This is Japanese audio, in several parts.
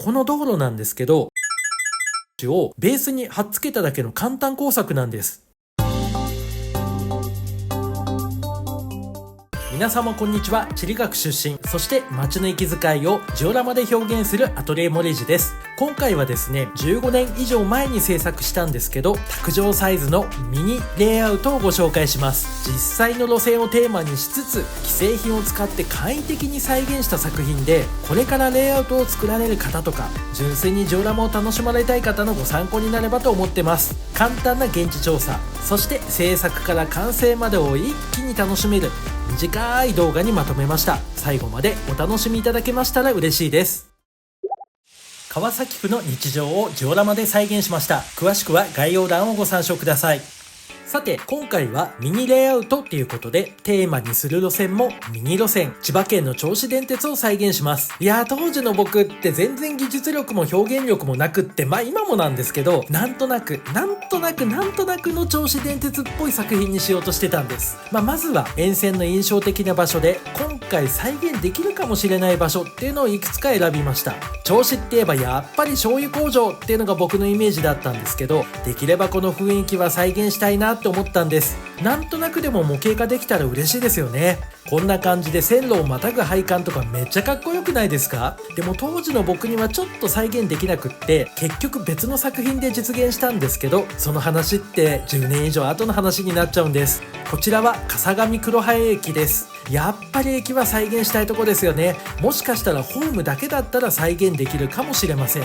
この道路なんですけど、をベースに貼っつけただけの簡単工作なんです。皆様こんにちは。地理学出身、そして街の息遣いをジオラマで表現するアトリエモレジです。今回はですね、15年以上前に制作したんですけど、卓上サイズのミニレイアウトをご紹介します。実際の路線をテーマにしつつ、既製品を使って簡易的に再現した作品で、これからレイアウトを作られる方とか、純粋にジオラマを楽しまれたい方のご参考になればと思ってます。簡単な現地調査、そして制作から完成までを一気に楽しめる短い動画にまとめました。最後までお楽しみいただけましたら嬉しいです。川崎府の日常をジオラマで再現しました。詳しくは概要欄をご参照ください。さて、今回はミニレイアウトっていうことで、テーマにする路線もミニ路線、千葉県の銚子電鉄を再現します。いやー、当時の僕って全然技術力も表現力もなくって、今もなんですけど、なんとなくの銚子電鉄っぽい作品にしようとしてたんです。まずは沿線の印象的な場所で、今回再現できるかもしれない場所っていうのをいくつか選びました。銚子って言えばやっぱり醤油工場っていうのが僕のイメージだったんですけど、できればこの雰囲気は再現したいなって思ったんです。なんとなくでも模型化できたら嬉しいですよね。こんな感じで線路をまたぐ配管とかめっちゃかっこよくないですか？でも当時の僕にはちょっと再現できなくって、結局別の作品で実現したんですけど、その話って10年以上後の話になっちゃうんです。こちらは笠上黒生駅です。やっぱり駅は再現したいとこですよね。もしかしたらホームだけだったら再現できるかもしれません。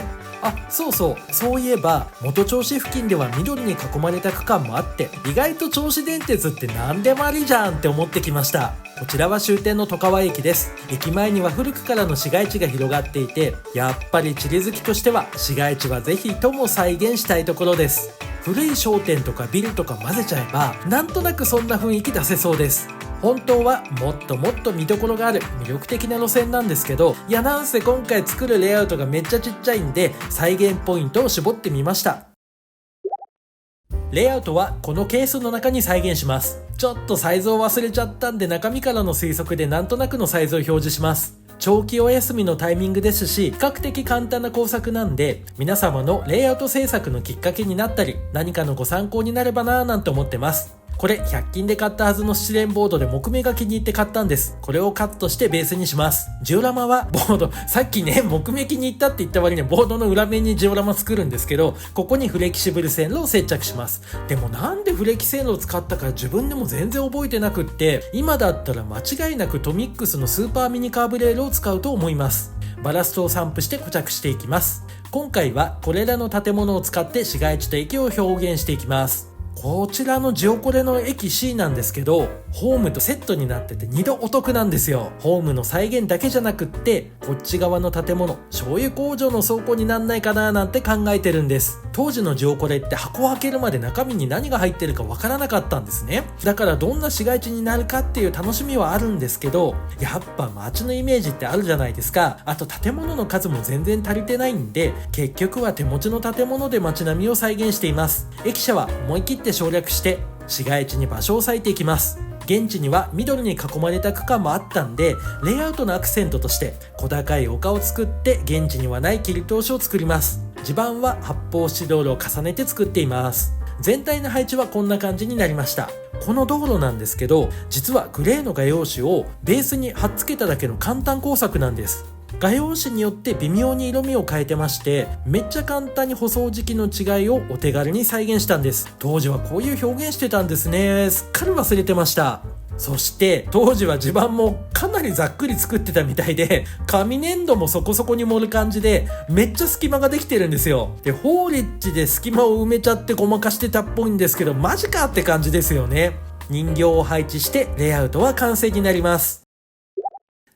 そういえば元銚子付近では緑に囲まれた区間もあって、意外と銚子電鉄って何でもありじゃんって思ってきました。こちらは終点の外川駅です。駅前には古くからの市街地が広がっていて、やっぱり地理好きとしては市街地はぜひとも再現したいところです。古い商店とかビルとか混ぜちゃえば、なんとなくそんな雰囲気出せそうです。本当はもっと見どころがある魅力的な路線なんですけど、なんせ今回作るレイアウトがめっちゃちっちゃいんで、再現ポイントを絞ってみました。レイアウトはこのケースの中に再現します。ちょっとサイズを忘れちゃったんで、中身からの推測でなんとなくのサイズを表示します。長期お休みのタイミングですし、比較的簡単な工作なんで、皆様のレイアウト制作のきっかけになったり、何かのご参考になればなぁなんて思ってます。これ100均で買ったはずのスチレンボードで木目が気に入って買ったんです。これをカットしてベースにします。ジオラマはボード、さっきね、木目気に入ったって言った割にボードの裏面にジオラマ作るんですけど、ここにフレキシブル線路を接着します。でもなんでフレキ線路を使ったか自分でも全然覚えてなくって、今だったら間違いなくトミックスのスーパーミニカーブレールを使うと思います。バラストを散布して固着していきます。今回はこれらの建物を使って市街地と駅を表現していきます。こちらのジオコレの駅 C なんですけど、ホームとセットになってて2度お得なんですよ。ホームの再現だけじゃなくって、こっち側の建物、醤油工場の倉庫になんないかななんて考えてるんです。当時のジオコレって箱を開けるまで中身に何が入ってるかわからなかったんですね。だからどんな市街地になるかっていう楽しみはあるんですけど、やっぱ街のイメージってあるじゃないですか。あと建物の数も全然足りてないんで、結局は手持ちの建物で街並みを再現しています。駅舎は思い切って省略して市街地に場所を割いていきます。現地には緑に囲まれた区間もあったんで、レイアウトのアクセントとして小高い丘を作って現地にはない切り通しを作ります。地盤は発泡スチロールを重ねて作っています。全体の配置はこんな感じになりました。この道路なんですけど、実はグレーの画用紙をベースに貼っつけただけの簡単工作なんです。画用紙によって微妙に色味を変えてまして、めっちゃ簡単に舗装時期の違いをお手軽に再現したんです。当時はこういう表現してたんですね。すっかり忘れてました。そして当時は地盤もかなりざっくり作ってたみたいで、紙粘土もそこそこに盛る感じで、めっちゃ隙間ができてるんですよ。で、ホーリッジで隙間を埋めちゃってごまかしてたっぽいんですけど、マジかって感じですよね。人形を配置してレイアウトは完成になります。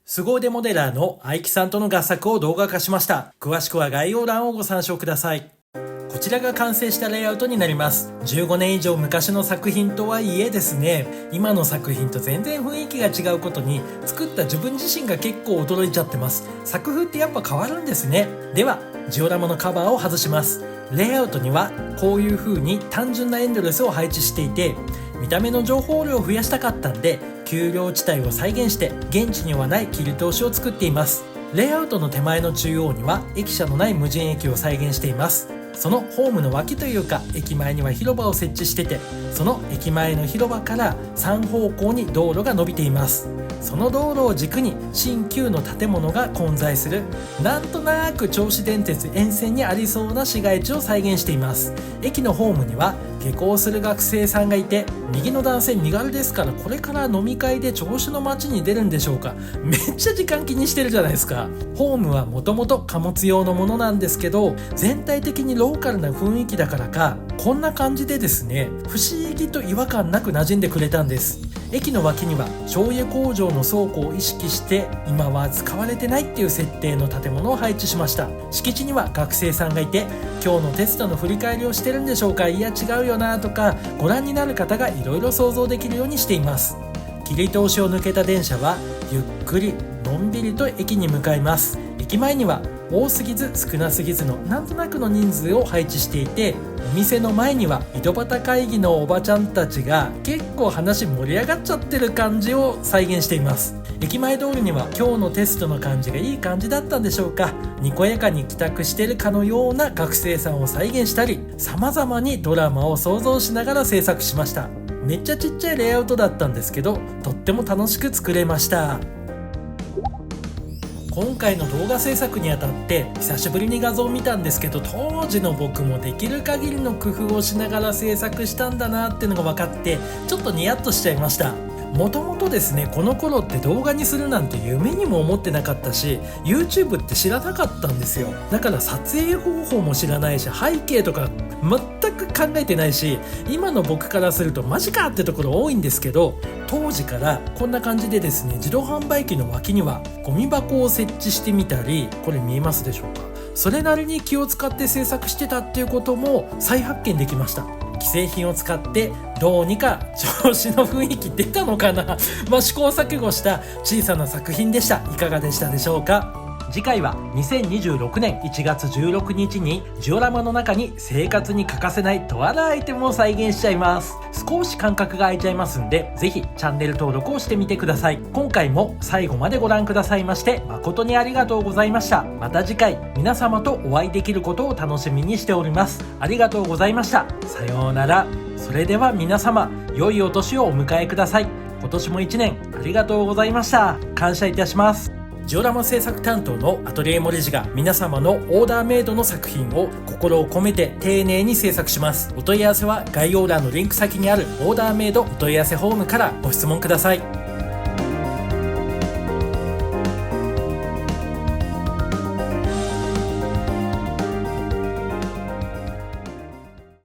凄腕モデラーの愛木さんとの合作を動画化しました。詳しくは概要欄をご参照ください。こちらが完成したレイアウトになります。15年以上昔の作品とはいえですね、今の作品と全然雰囲気が違うことに、作った自分自身が結構驚いちゃってます。作風ってやっぱ変わるんですね。では、ジオラマのカバーを外します。レイアウトにはこういう風に単純なエンドレスを配置していて、見た目の情報量を増やしたかったんで、丘陵地帯を再現して現地にはない切り通しを作っています。レイアウトの手前の中央には駅舎のない無人駅を再現しています。そのホームの脇というか駅前には広場を設置してて、その駅前の広場から3方向に道路が伸びています。その道路を軸に新旧の建物が混在する、なんとなく銚子電鉄沿線にありそうな市街地を再現しています。駅のホームには下校する学生さんがいて、右の男性身軽ですから、これから飲み会で銚子の街に出るんでしょうか。めっちゃ時間気にしてるじゃないですか。ホームはもともと貨物用のものなんですけど、全体的にローカルな雰囲気だからか、こんな感じでですね、不思議と違和感なく馴染んでくれたんです。駅の脇には醤油工場の倉庫を意識して今は使われてないっていう設定の建物を配置しました。敷地には学生さんがいて、今日のテストの振り返りをしてるんでしょうか、いや違うよなとか、ご覧になる方がいろいろ想像できるようにしています。切り通しを抜けた電車はゆっくりのんびりと駅に向かいます。駅前には多すぎず少なすぎずのなんとなくの人数を配置していて、お店の前には井戸端会議のおばちゃんたちが結構話盛り上がっちゃってる感じを再現しています。駅前通りには今日のテストの感じがいい感じだったんでしょうか、にこやかに帰宅してるかのような学生さんを再現したり、様々にドラマを想像しながら制作しました。めっちゃちっちゃいレイアウトだったんですけど、とっても楽しく作れました。今回の動画制作にあたって久しぶりに画像を見たんですけど、当時の僕もできる限りの工夫をしながら制作したんだなっていうのが分かって、ちょっとニヤッとしちゃいました。もともとですね、この頃って動画にするなんて夢にも思ってなかったし、 YouTube って知らなかったんですよ。だから撮影方法も知らないし、背景とか全く考えてないし、今の僕からするとマジかってところ多いんですけど、当時からこんな感じでですね、自動販売機の脇にはゴミ箱を設置してみたり、これ見えますでしょうか、それなりに気を使って制作してたっていうことも再発見できました。既製品を使ってどうにか調子の雰囲気出たのかな試行錯誤した小さな作品でした。いかがでしたでしょうか。次回は2026年1月16日にジオラマの中に生活に欠かせないとあるアイテムを再現しちゃいます。少し間隔が空いちゃいますんで、ぜひチャンネル登録をしてみてください。今回も最後までご覧くださいまして誠にありがとうございました。また次回皆様とお会いできることを楽しみにしております。ありがとうございました。さようなら。それでは皆様、良いお年をお迎えください。今年も1年ありがとうございました。感謝いたします。ジオラマ制作担当のアトリエモレジが皆様のオーダーメイドの作品を心を込めて丁寧に制作します。お問い合わせは概要欄のリンク先にあるオーダーメイドお問い合わせフォームからご質問ください。